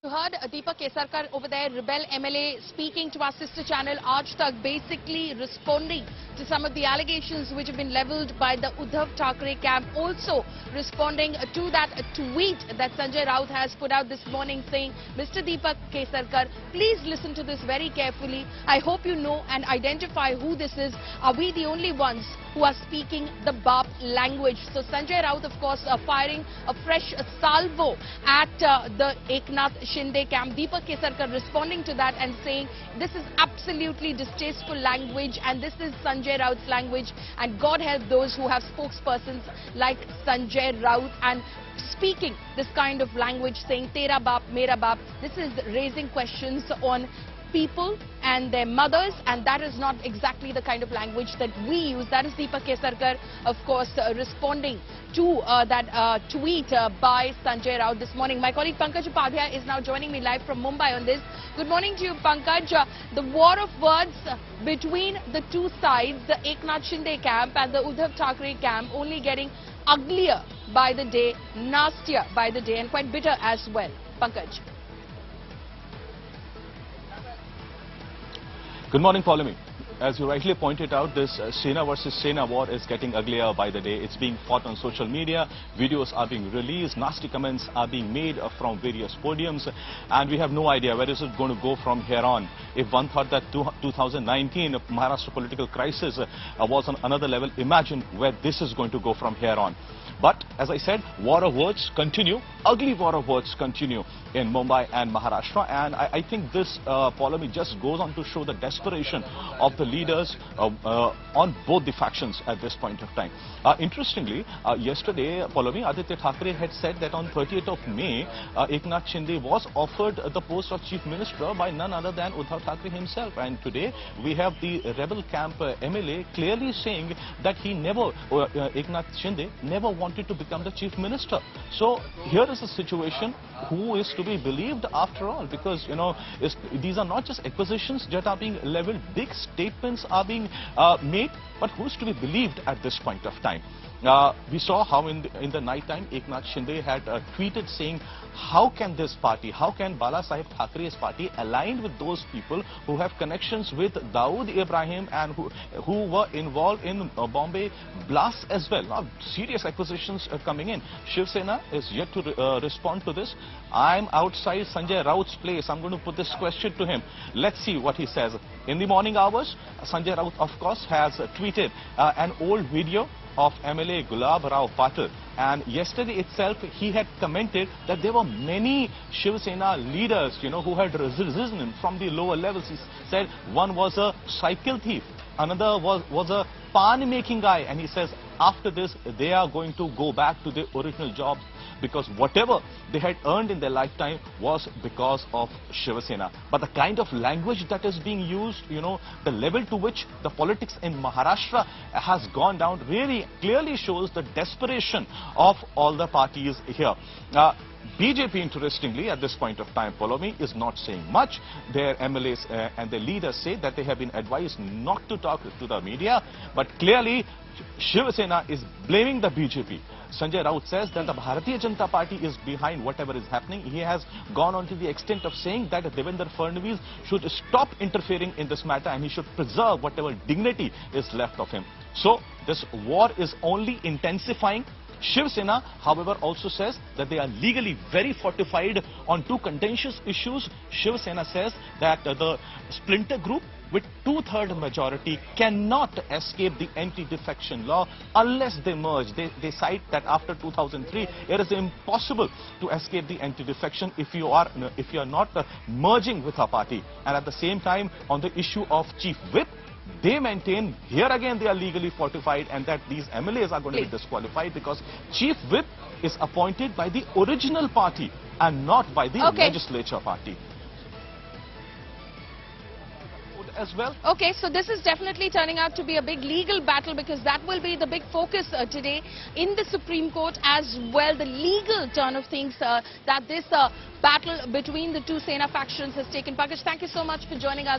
You heard Deepak Kesarkar over there, Rebel MLA, speaking to our sister channel Aaj Tak, basically responding to some of the allegations which have been levelled by the Uddhav Thackeray camp. Also responding to that tweet that Sanjay Raut has put out this morning saying, Mr. Deepak Kesarkar, please listen to this very carefully. I hope you know and identify who this is. Are we the only ones who are speaking the BAP language? So Sanjay Raut, of course, firing a fresh salvo at the Eknath Shinde camp. Deepak Kesarkar responding to that and saying this is absolutely distasteful language and this is Sanjay Raut's language, and God help those who have spokespersons like Sanjay Raut and speaking this kind of language, saying Tera Baap, Mera Baap. This is raising questions on people and their mothers, and that is not exactly the kind of language that we use. That is Deepak Kesarkar, of course, responding to that tweet by Sanjay Raut this morning. My colleague Pankaj Upadhyay is now joining me live from Mumbai on this. Good morning to you, Pankaj. The war of words between the two sides, the Eknath Shinde camp and the Uddhav Thackeray camp, only getting uglier by the day, nastier by the day, and quite bitter as well. Pankaj. Good morning, Paulami. As you rightly pointed out, this Sena versus Sena war is getting uglier by the day. It's being fought on social media, videos are being released, nasty comments are being made from various podiums, and we have no idea where is it going to go from here on. If one thought that 2019 Maharashtra political crisis was on another level, imagine where this is going to go from here on. But, as I said, war of words continue, ugly war of words continue in Mumbai and Maharashtra, and I think this polemic just goes on to show the desperation of the leaders on both the factions at this point of time. Interestingly, yesterday, Aditya Thackeray had said that on 30th of May, Eknath Shinde was offered the post of Chief Minister by none other than Uddhav Thackeray himself, and today we have the Rebel camp MLA clearly saying that he never, Eknath Shinde, never wanted to become the Chief Minister. So here is the situation. Who is to be believed after all? Because, you know, these are not just accusations that are being leveled, big statements are being made, but who is to be believed at this point of time? We saw how in the night time Eknath Shinde had tweeted saying, how can this party, how can Balasaheb Thackre's party align with those people who have connections with Dawood Ibrahim and who were involved in Bombay blasts as well? Now, serious accusations are coming in. Shiv Sena is yet to respond to this. I'm outside Sanjay Raut's place. I'm going to put this question to him. Let's see what he says. In the morning hours, Sanjay Raut, of course, has tweeted an old video of MLA Gulab Rao Patil, and yesterday itself he had commented that there were many Shiv Sena leaders, you know, who had risen from the lower levels. He said one was a cycle thief, another was a pan making guy, and he says after this they are going to go back to their original jobs, because whatever they had earned in their lifetime was because of Shiv Sena. But the kind of language that is being used, you know, the level to which the politics in Maharashtra has gone down really clearly shows the desperation of all the parties here. BJP, interestingly, at this point of time, Polomi, is not saying much. Their MLAs and their leaders say that they have been advised not to talk to the media, but clearly Shiv Sena is blaming the BJP. Sanjay Raut says that the Bharatiya Janata Party is behind whatever is happening. He has gone on to the extent of saying that Devendra Fadnavis should stop interfering in this matter and he should preserve whatever dignity is left of him. So this war is only intensifying. Shiv Sena, however, also says that they are legally very fortified on two contentious issues. Shiv Sena says that the splinter group with two-thirds majority cannot escape the anti-defection law unless they merge. They cite that after 2003, it is impossible to escape the anti-defection if you are not merging with a party. And at the same time, on the issue of Chief Whip, they maintain here again they are legally fortified and that these MLAs are going to be disqualified because Chief Whip is appointed by the original party and not by the legislature party. As well. Okay, so this is definitely turning out to be a big legal battle, because that will be the big focus today in the Supreme Court as well. The legal turn of things that this battle between the two Sena factions has taken. Pankaj, thank you so much for joining us.